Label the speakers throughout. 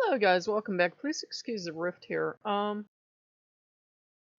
Speaker 1: Hello guys, welcome back. Please excuse the rift here. I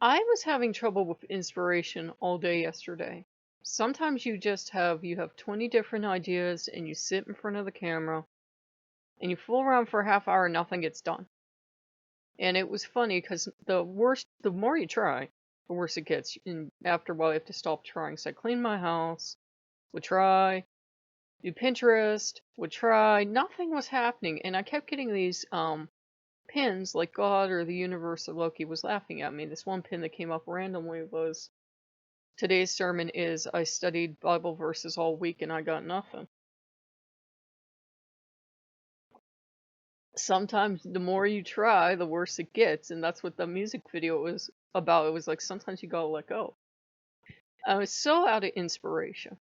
Speaker 1: was having trouble with inspiration all day yesterday. Sometimes you have 20 different ideas and you sit in front of the camera and you fool around for a half hour and nothing gets done. And it was funny because the more you try, the worse it gets. And after a while you have to stop trying. So I cleaned my house, would try, do Pinterest, would try, nothing was happening. And I kept getting these pins like God or the universe of Loki was laughing at me. This one pin that came up randomly was today's sermon is I studied Bible verses all week and I got nothing. Sometimes the more you try, the worse it gets, and that's what the music video was about. It was like sometimes you gotta let go. I was so out of inspiration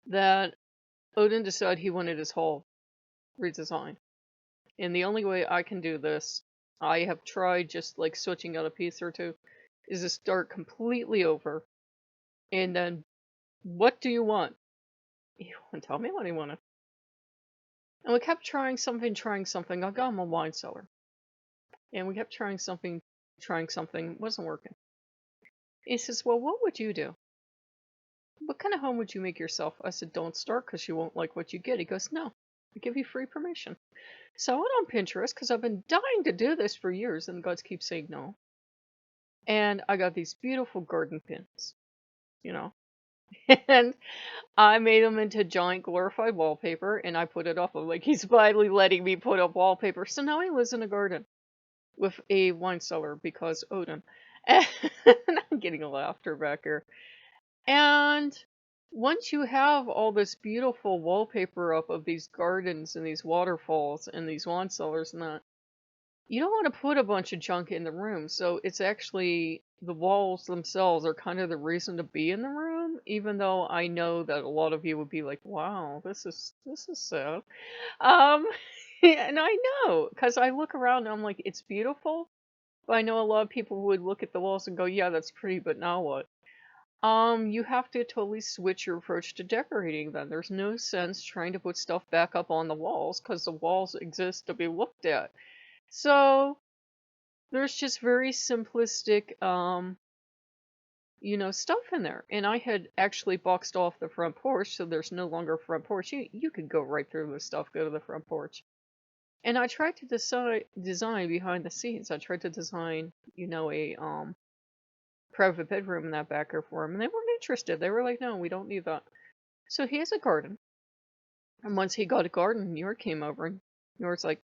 Speaker 1: that Odin decided he wanted his hall redesigned. And the only way I can do this, I have tried just like switching out a piece or two, is to start completely over. And then, what do you want? You want to tell me what you wanted. And we kept trying something. I got him a wine cellar. And we kept trying something, wasn't working. He says, well, what would you do? What kind of home would you make yourself? I said, don't start because you won't like what you get. He goes, no, I give you free permission. So I went on Pinterest because I've been dying to do this for years and God keeps saying no. And I got these beautiful garden pins, you know. And I made them into giant glorified wallpaper, and I put it up. I'm like, he's finally letting me put up wallpaper. So now he lives in a garden with a wine cellar because Odin. And I'm getting a laughter back here. And once you have all this beautiful wallpaper up of these gardens and these waterfalls and these wine cellars and that, you don't want to put a bunch of junk in the room. So it's actually the walls themselves are kind of the reason to be in the room, even though I know that a lot of you would be like, wow, this is sad. Um and I know because I look around and I'm like, it's beautiful, but I know a lot of people would look at the walls and go, yeah, that's pretty, but now what? You have to totally switch your approach to decorating then. There's no sense trying to put stuff back up on the walls because the walls exist to be looked at. So there's just very simplistic, stuff in there. And I had actually boxed off the front porch, so there's no longer a front porch. You could go right through the stuff, go to the front porch. And I tried to design behind the scenes. I tried to design, a private bedroom in that back here for him, and they weren't interested. They were like, no, we don't need that. So he has a garden. And once he got a garden, New York came over, and New York's like,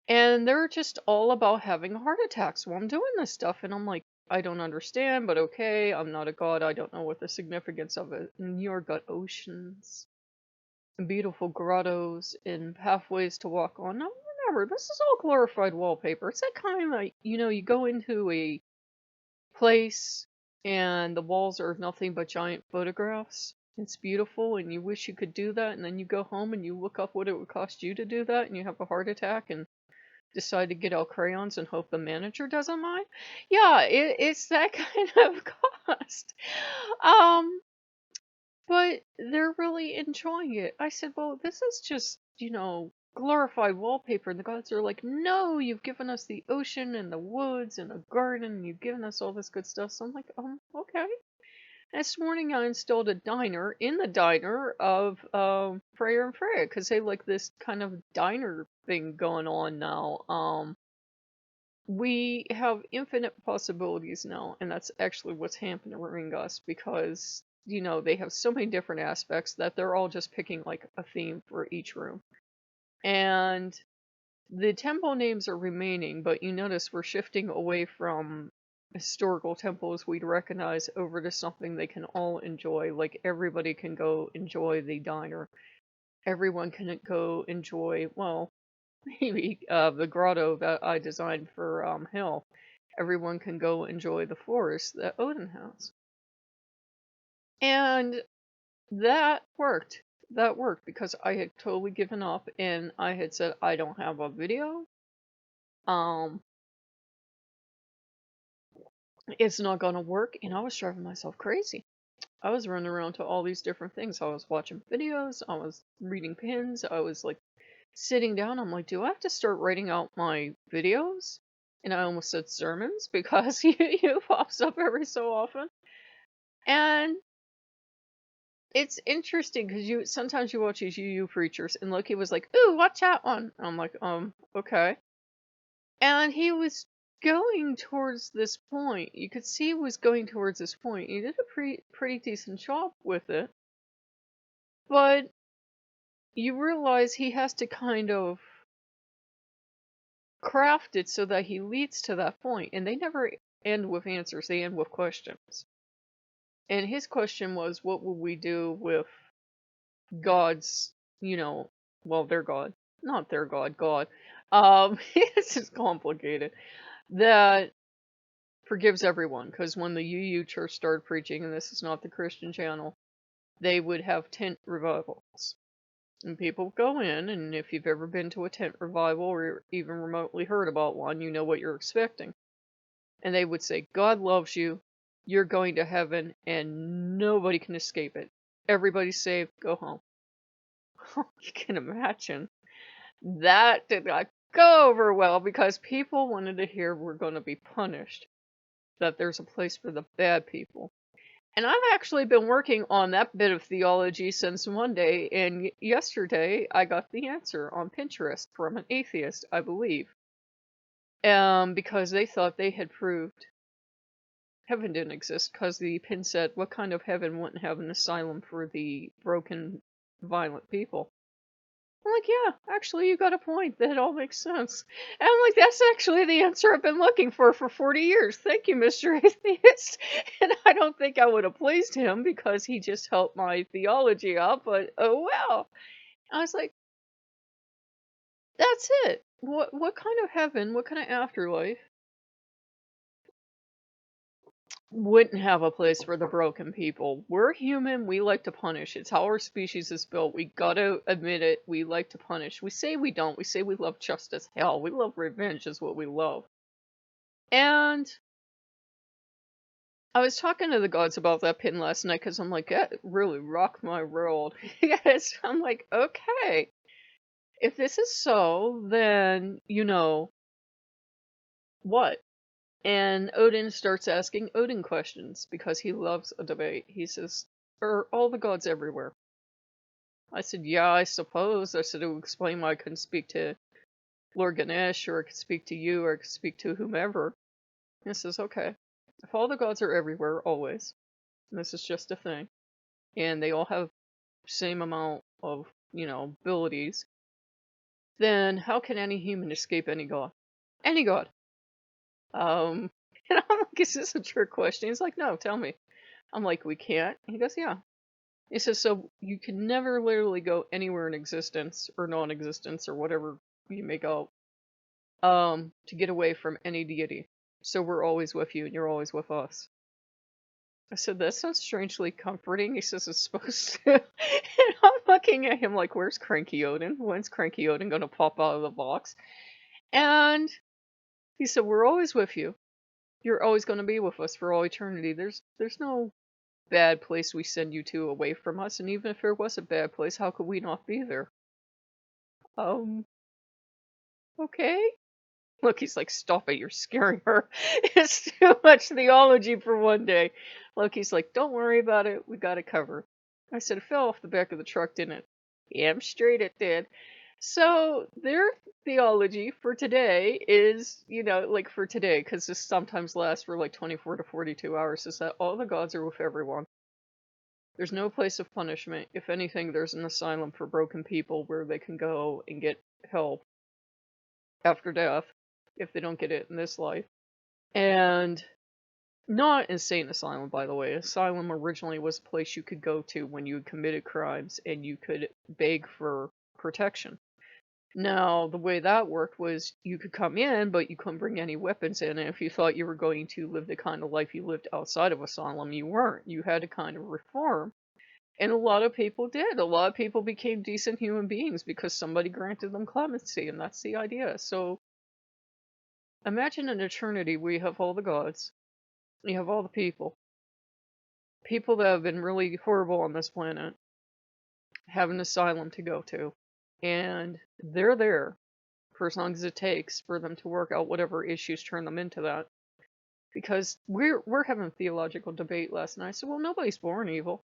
Speaker 1: and they're just all about having heart attacks while I'm doing this stuff. And I'm like, I don't understand, but okay, I'm not a god. I don't know what the significance of it. And New York got oceans and beautiful grottos and pathways to walk on. Now, remember, this is all glorified wallpaper. It's that kind of like, you go into a place and the walls are nothing but giant photographs. It's beautiful and you wish you could do that. And then you go home and you look up what it would cost you to do that and you have a heart attack and decide to get out crayons and hope the manager doesn't mind. Yeah, it's that kind of cost. But they're really enjoying it. I said, well, this is just, glorified wallpaper. And the gods are like, no, you've given us the ocean and the woods and a garden. And you've given us all this good stuff. So I'm like, okay. This morning I installed a diner in the diner of Freya and Freya because they like this kind of diner thing going on now. We have infinite possibilities now, and that's actually what's hampering us because, they have so many different aspects that they're all just picking like a theme for each room. And the temple names are remaining, but you notice we're shifting away from historical temples we'd recognize over to something they can all enjoy. Like everybody can go enjoy the diner. Everyone can go enjoy, well, maybe the grotto that I designed for Hill. Everyone can go enjoy the forest that Odin has. And that worked. That worked because I had totally given up and I had said I don't have a video. It's not gonna work, and I was driving myself crazy. I was running around to all these different things. I was watching videos, I was reading pins, I was like sitting down, I'm like, do I have to start writing out my videos? And I almost said sermons because you pops up every so often. And it's interesting because you sometimes you watch these UU preachers, and Loki was like, "Ooh, watch that one." I'm like, okay. And he was going towards this point. You could see he was going towards this point. He did a pretty decent job with it, but you realize he has to kind of craft it so that he leads to that point, and they never end with answers. They end with questions. And his question was, what would we do with God's, well, their God, not their God, God. This is complicated. That forgives everyone, because when the UU church started preaching, and this is not the Christian channel, they would have tent revivals. And people go in, and if you've ever been to a tent revival or even remotely heard about one, you know what you're expecting. And they would say, God loves you, you're going to heaven, and nobody can escape it. Everybody's saved, go home. You can imagine. That did not go over well because people wanted to hear we're going to be punished, that there's a place for the bad people. And I've actually been working on that bit of theology since Monday, and yesterday I got the answer on Pinterest from an atheist, I believe. Because they thought they had proved heaven didn't exist, because the pin said, what kind of heaven wouldn't have an asylum for the broken, violent people? I'm like, yeah, actually, you got a point. That all makes sense. And I'm like, that's actually the answer I've been looking for 40 years. Thank you, Mr. Atheist. And I don't think I would have pleased him because he just helped my theology out, but oh well. I was like, that's it. What kind of heaven, what kind of afterlife wouldn't have a place for the broken people? We're human, we like to punish. It's how our species is built. We gotta admit it, we like to punish. We say we don't, we say we love justice. Hell, we love revenge is what we love. And I was talking to the gods about that pin last night because I'm like, that really rocked my world. Yes, I'm like, okay, if this is so, then, what? And Odin starts asking Odin questions because he loves a debate. He says, are all the gods everywhere? I said, yeah, I suppose. I said, it would explain why I couldn't speak to Lord Ganesh, or I could speak to you, or I could speak to whomever. And he says, okay, if all the gods are everywhere, always, and this is just a thing, and they all have same amount of, abilities, then how can any human escape any god? Any god. And I'm like, is this a trick question? He's like, no, tell me. I'm like, we can't? He goes, yeah. He says, so you can never literally go anywhere in existence, or non-existence, or whatever you make out, to get away from any deity. So we're always with you, and you're always with us. I said, that sounds strangely comforting. He says it's supposed to. And I'm looking at him like, where's Cranky Odin? When's Cranky Odin going to pop out of the box? And he said, we're always with you. You're always going to be with us for all eternity. There's no bad place we send you to away from us. And even if there was a bad place, how could we not be there? Okay. Look, he's like, stop it, you're scaring her. It's too much theology for one day. Loki's like, don't worry about it, we got it covered. I said, it fell off the back of the truck, didn't it? Damn straight it did. So, their theology for today is, like for today, because this sometimes lasts for like 24 to 42 hours, is that all the gods are with everyone. There's no place of punishment. If anything, there's an asylum for broken people where they can go and get help after death, if they don't get it in this life. And not insane asylum, by the way. Asylum originally was a place you could go to when you had committed crimes and you could beg for protection. Now, the way that worked was you could come in, but you couldn't bring any weapons in, and if you thought you were going to live the kind of life you lived outside of asylum, you weren't. You had to kind of reform. And a lot of people did. A lot of people became decent human beings because somebody granted them clemency, and that's the idea. So, imagine an eternity where you have all the gods, you have all the people that have been really horrible on this planet, have an asylum to go to, and they're there for as long as it takes for them to work out whatever issues turn them into that. Because we're having theological debate last night. I said, well, nobody's born evil.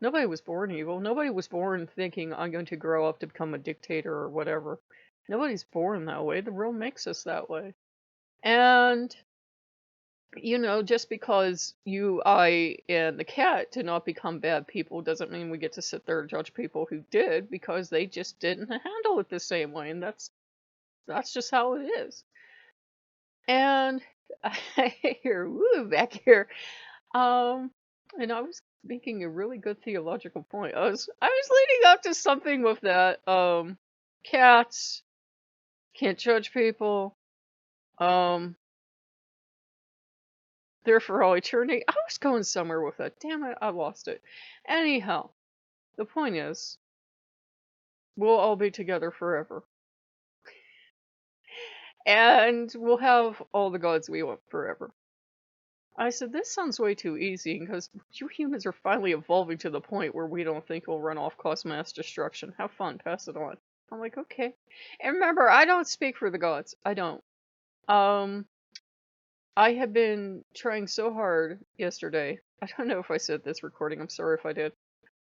Speaker 1: Nobody was born evil. Nobody was born thinking I'm going to grow up to become a dictator or whatever. Nobody's born that way. The world makes us that way. And just because you, I, and the cat did not become bad people doesn't mean we get to sit there and judge people who did, because they just didn't handle it the same way, and that's just how it is. And I hear woo back here. And I was making a really good theological point. I was leading up to something with that. Cats can't judge people. There for all eternity. I was going somewhere with that. Damn it, I lost it. Anyhow, the point is, we'll all be together forever. And we'll have all the gods we want forever. I said, this sounds way too easy, because you humans are finally evolving to the point where we don't think we'll run off, cause mass destruction. Have fun, pass it on. I'm like, okay. And remember, I don't speak for the gods. I don't. I have been trying so hard yesterday. I don't know if I said this recording. I'm sorry if I did.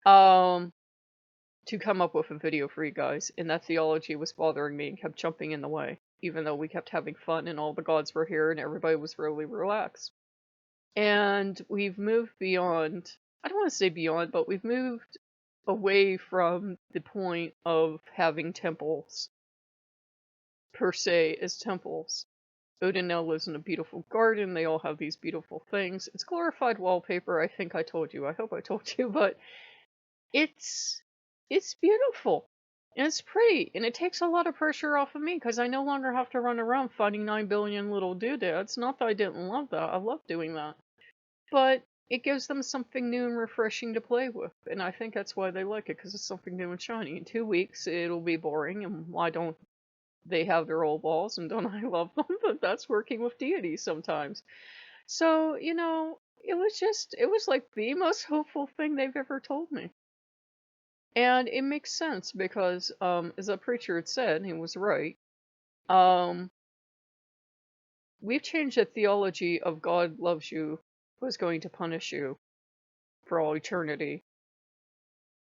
Speaker 1: To come up with a video for you guys, and that theology was bothering me and kept jumping in the way, even though we kept having fun and all the gods were here and everybody was really relaxed. And we've moved beyond, I don't want to say beyond, but we've moved away from the point of having temples, per se, as temples. Odin now lives in a beautiful garden. They all have these beautiful things. It's glorified wallpaper. I think I told you. I hope I told you, but it's beautiful. And it's pretty. And it takes a lot of pressure off of me, because I no longer have to run around fighting 9 billion little doodads. Not that I didn't love that. I love doing that. But it gives them something new and refreshing to play with. And I think that's why they like it, because it's something new and shiny. In 2 weeks, it'll be boring. And why don't they have their old balls, and don't I love them? But that's working with deities sometimes. So, it was like the most hopeful thing they've ever told me. And it makes sense because, as a preacher had said, he was right, we've changed the theology of God loves you, was going to punish you for all eternity.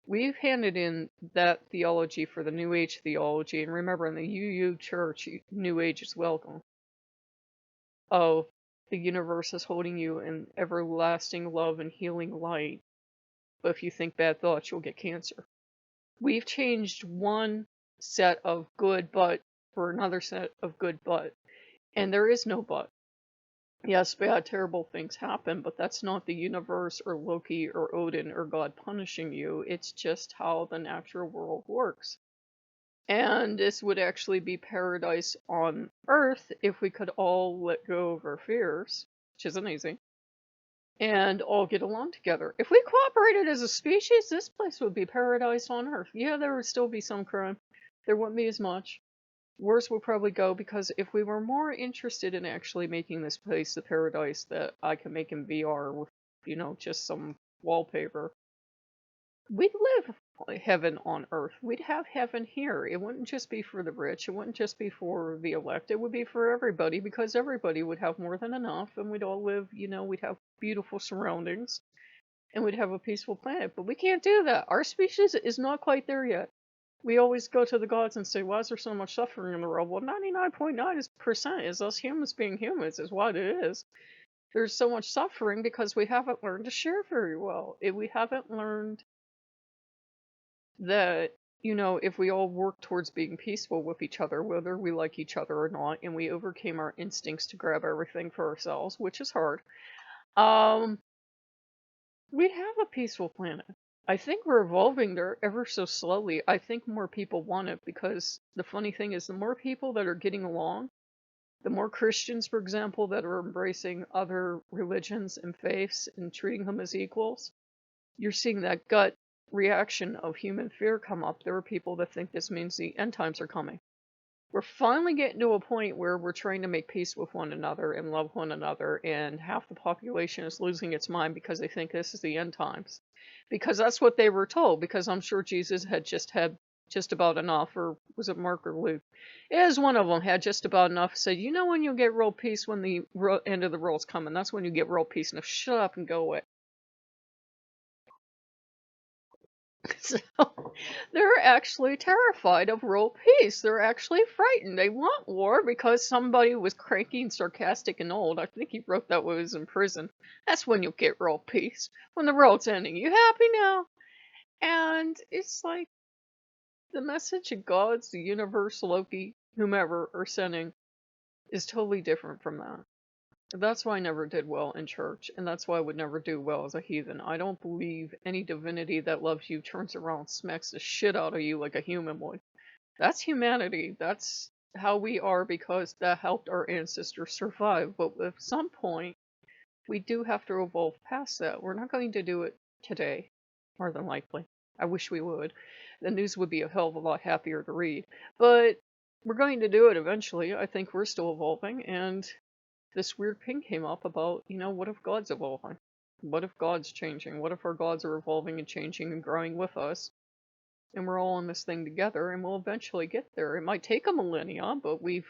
Speaker 1: We've handed in that theology for the New Age theology, and remember, in the UU Church, New Age is welcome. Oh, the universe is holding you in everlasting love and healing light, but if you think bad thoughts, you'll get cancer. We've changed one set of good but for another set of good but, and there is no but. Yes, bad, terrible things happen, but that's not the universe or Loki or Odin or God punishing you. It's just how the natural world works. And this would actually be paradise on Earth if we could all let go of our fears, which isn't easy, and all get along together. If we cooperated as a species, this place would be paradise on Earth. Yeah, there would still be some crime. There wouldn't be as much. Wars will probably go, because if we were more interested in actually making this place the paradise that I can make in VR with, just some wallpaper, we'd live heaven on Earth. We'd have heaven here. It wouldn't just be for the rich. It wouldn't just be for the elect. It would be for everybody, because everybody would have more than enough, and we'd all live, we'd have beautiful surroundings, and we'd have a peaceful planet. But we can't do that. Our species is not quite there yet. We always go to the gods and say, why is there so much suffering in the world? Well, 99.9% is us humans being humans, is what it is. There's so much suffering because we haven't learned to share very well. We haven't learned that, if we all work towards being peaceful with each other, whether we like each other or not, and we overcame our instincts to grab everything for ourselves, which is hard, we'd have a peaceful planet. I think we're evolving there ever so slowly. I think more people want it, because the funny thing is, the more people that are getting along, the more Christians, for example, that are embracing other religions and faiths and treating them as equals, you're seeing that gut reaction of human fear come up. There are people that think this means the end times are coming. We're finally getting to a point where we're trying to make peace with one another and love one another, and half the population is losing its mind because they think this is the end times. Because that's what they were told, because I'm sure Jesus had just had just about enough, or was it Mark or Luke? It was one of them had just about enough. Said, you know when you'll get real peace when the end of the world's coming. That's when you get real peace. Now shut up and go away. So they're actually terrified of world peace. They're actually frightened. They want war because somebody was cranky and sarcastic and old. I think he wrote that when he was in prison. That's when you'll get world peace. When the world's ending. You happy now? And it's like the message of gods, the universe, Loki, whomever are sending is totally different from that. That's why I never did well in church, and that's why I would never do well as a heathen. I don't believe any divinity that loves you turns around and smacks the shit out of you like a human would. That's humanity. That's how we are because that helped our ancestors survive. But at some point, we do have to evolve past that. We're not going to do it today, more than likely. I wish we would. The news would be a hell of a lot happier to read. But we're going to do it eventually. I think we're still evolving, and this weird ping came up about, what if God's evolving? What if God's changing? What if our gods are evolving and changing and growing with us? And we're all in this thing together, and we'll eventually get there. It might take a millennia, but we've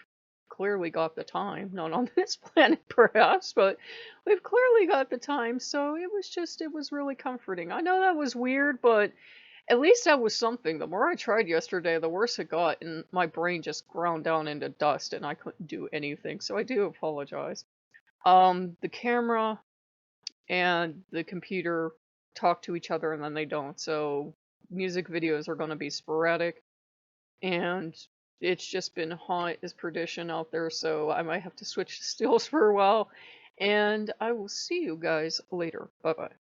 Speaker 1: clearly got the time. Not on this planet, perhaps, but we've clearly got the time. So it was really comforting. I know that was weird, but at least that was something. The more I tried yesterday, the worse it got, and my brain just ground down into dust, and I couldn't do anything. So I do apologize. The camera and the computer talk to each other, and then they don't. So music videos are going to be sporadic, and it's just been hot as perdition out there. So I might have to switch to stills for a while, and I will see you guys later. Bye bye.